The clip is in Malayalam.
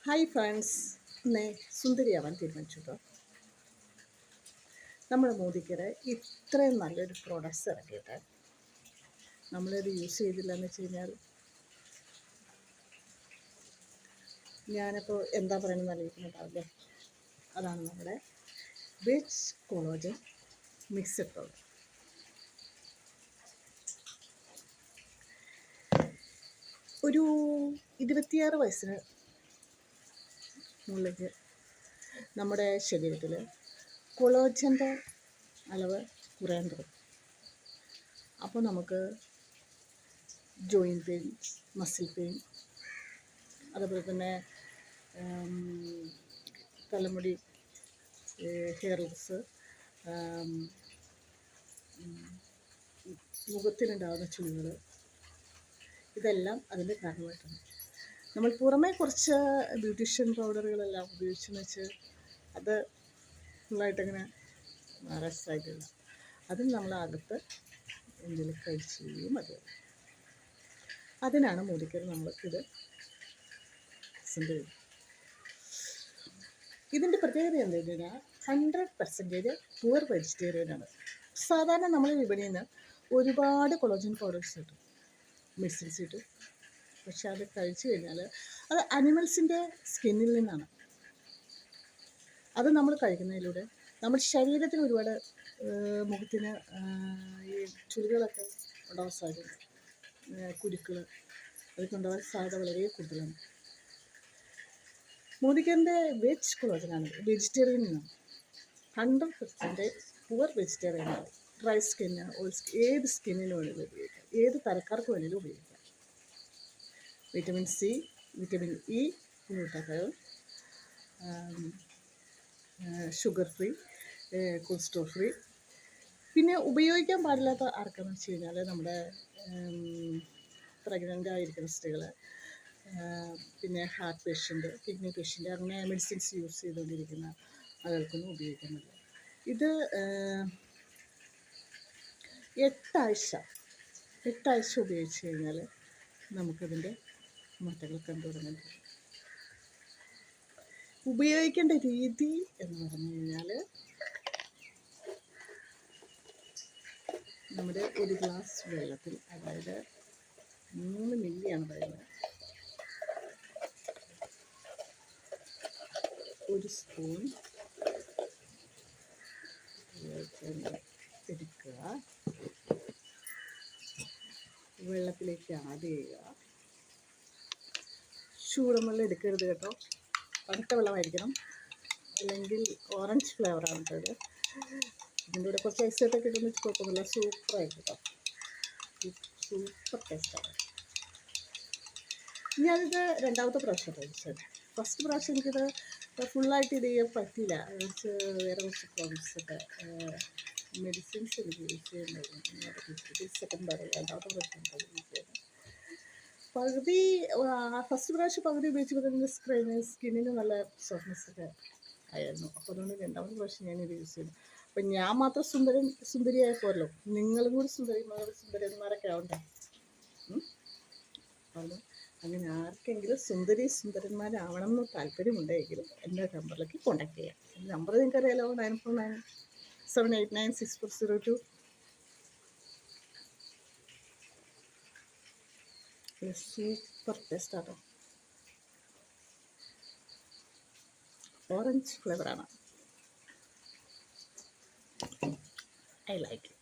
ഹായ് ഫ്രണ്ട്സ്, ഇന്ന് സുന്ദരിയാവാൻ തീരുമാനിച്ചു കേട്ടോ. നമ്മുടെ മോദിക്കയുടെ ഇത്രയും നല്ലൊരു പ്രോഡക്റ്റ്സ് ഇറക്കിയിട്ട് നമ്മളത് യൂസ് ചെയ്തില്ല എന്ന് വെച്ച് കഴിഞ്ഞാൽ ഞാനിപ്പോൾ എന്താ പറയുന്നത് അറിയിക്കുന്നുണ്ടാവില്ലേ. അതാണ് നമ്മുടെ ബീച്ച് കൊളോജൻ മിക്സഡ് പൗഡർ. ഒരു 26 വയസ്സിന് മുകളിലേക്ക് നമ്മുടെ ശരീരത്തിൽ കൊളോജൻ്റെ അളവ് കുറയാൻ തുടങ്ങും. അപ്പോൾ നമുക്ക് ജോയിൻറ്റ് പെയിൻ, മസിൽ പെയിൻ, അതുപോലെ തന്നെ തലമുടി, ഹെയർ ലോസ്, മുഖത്തിനുണ്ടാകുന്ന ചുളികൾ, ഇതെല്ലാം അതിൻ്റെ കാരണമായിട്ടുണ്ട്. നമ്മൾ പുറമേ കുറച്ച് ബ്യൂട്ടീഷ്യൻ പൗഡറുകളെല്ലാം ഉപയോഗിച്ചെന്ന് വെച്ച് അത് ഫുള്ളായിട്ടങ്ങനെ റെസ്റ്റായിട്ടില്ല. അതിന് നമ്മളകത്ത് എന്തെങ്കിലും കഴിക്കുകയും മതി. അതിനാണ് മോദിക്കർ നമ്മൾക്കിത് സെൻഡ്. ഇതിൻ്റെ പ്രത്യേകത എന്താണെന്ന് കഴിഞ്ഞാൽ 100% പ്യുവർ വെജിറ്റേറിയനാണ്. സാധാരണ നമ്മൾ വിപണിയിൽ നിന്ന് ഒരുപാട് കൊളോജൻ പൗഡേഴ്സ് കിട്ടും, മെഡിസിൻസ് കിട്ടും. പക്ഷെ അത് കഴിച്ചു കഴിഞ്ഞാൽ അത് അനിമൽസിൻ്റെ സ്കിന്നിൽ നിന്നാണ്. അത് നമ്മൾ കഴിക്കുന്നതിലൂടെ നമ്മുടെ ശരീരത്തിന് ഒരുപാട് മുഖത്തിന് ഈ ചുളികളൊക്കെ ഉണ്ടാവാൻ സാധ്യത, കുരുക്കൾ, അതൊക്കെ ഉണ്ടാവാൻ സാധ്യത വളരെ കൂടുതലാണ്. മോദിക്കറിൻ്റെ വെജ് കൊളോജനാണ്, വെജിറ്റേറിയൻ ആണ്, 100% പ്യുവർ വെജിറ്റേറിയനാണ്. ഡ്രൈ സ്കിന്ന്, ഓയിൽ സ്കിൻ, ഏത് സ്കിന്നിനും വേണമെങ്കിലും ഉപയോഗിക്കാം, ഏത് തരക്കാർക്ക് വേണമെങ്കിലും ഉപയോഗിക്കാം. Vitamin C, vitamin E, glutathione, sugar free, cholesterol free. പിന്നെ ഉപയോഗിക്കാൻ പാടില്ലാത്ത ആർക്കെന്ന് വെച്ച് കഴിഞ്ഞാൽ നമ്മുടെ പ്രഗ്നൻ്റ് ആയിരിക്കുന്ന സ്ത്രീകൾ, പിന്നെ ഹാർട്ട് പേഷ്യൻ്റ്, കിഡ്നി പേഷ്യൻ്റ്, അങ്ങനെ മെഡിസിൻസ് യൂസ് ചെയ്തുകൊണ്ടിരിക്കുന്ന ആളുകൾക്കൊന്നും ഉപയോഗിക്കാൻ പറ്റില്ല. ഇത് 8 ആഴ്ച ഉപയോഗിച്ച് കഴിഞ്ഞാൽ നമുക്കതിൻ്റെ മാറ്റങ്ങൾ കണ്ടുതുടങ്ങാൻ പറ്റും. ഉപയോഗിക്കേണ്ട രീതി എന്ന് പറഞ്ഞു കഴിഞ്ഞാൽ നമ്മുടെ ഒരു ഗ്ലാസ് വെള്ളത്തിൽ, അതായത് 3 മില്ലിയാണ് പറയുന്നത്, 1 സ്പൂൺ എടുക്കുക, വെള്ളത്തിലേക്ക് ആഡ് ചെയ്യുക. ചൂടുവെള്ളം എടുക്കരുത് കേട്ടോ, തണുത്ത വെള്ളമായിരിക്കണം, അല്ലെങ്കിൽ ഓറഞ്ച് ഫ്ലേവറാണ് കേട്ടോ. ഇതിൻ്റെ കൂടെ കുറച്ച് ഐസൊക്കെ ഇടുന്ന കുഴപ്പമൊന്നുമില്ല, സൂപ്പറായിരിക്കും കേട്ടോ, സൂപ്പർ ടേസ്റ്റാണ്. ഞാനിത് 2ാമത്തെ പ്രാവശ്യം കഴിച്ചത്. ഫസ്റ്റ് പ്രാവശ്യം എനിക്കിത് ഫുള്ളായിട്ട് ഇത് ചെയ്യാൻ പറ്റില്ല, വേറെ കുറച്ച് പ്രോബ്ലംസൊക്കെ, മെഡിസിൻസ് എനിക്ക് യൂസ് ചെയ്യുന്നത്. സെക്കൻഡ് പ്രാവശ്യം, 2ാമത്തെ പ്രാവശ്യം യൂസ് ചെയ്യുന്നത്. ഫസ്റ്റ് പ്രാവശ്യം പകുതി ഉപയോഗിച്ചപ്പോൾ തന്നെ സ്കിന്നിന് നല്ല സോഫ്റ്റ്നെസ്സൊക്കെ ആയിരുന്നു. അപ്പോൾ അതുകൊണ്ട് 2ാമത്തെ പ്രാവശ്യം ഞാനിത് യൂസ് ചെയ്തു. അപ്പം ഞാൻ മാത്രം സുന്ദരിയായപ്പോഴല്ലോ, നിങ്ങളും കൂടി സുന്ദരന്മാരൊക്കെ ആവണ്ടേ. അപ്പോൾ അങ്ങനെ ആർക്കെങ്കിലും സുന്ദരന്മാരാവണം എന്ന് താല്പര്യമുണ്ടെങ്കിലും എൻ്റെ നമ്പറിലേക്ക് കോൺടാക്ട് ചെയ്യാം. നമ്പർ നിങ്ങൾക്കറിയാലോ, 9497896402. സൂപ്പർ ടേസ്റ്റാട്ടോ, ഓറഞ്ച് ഫ്ലേവറാണ്. I like it.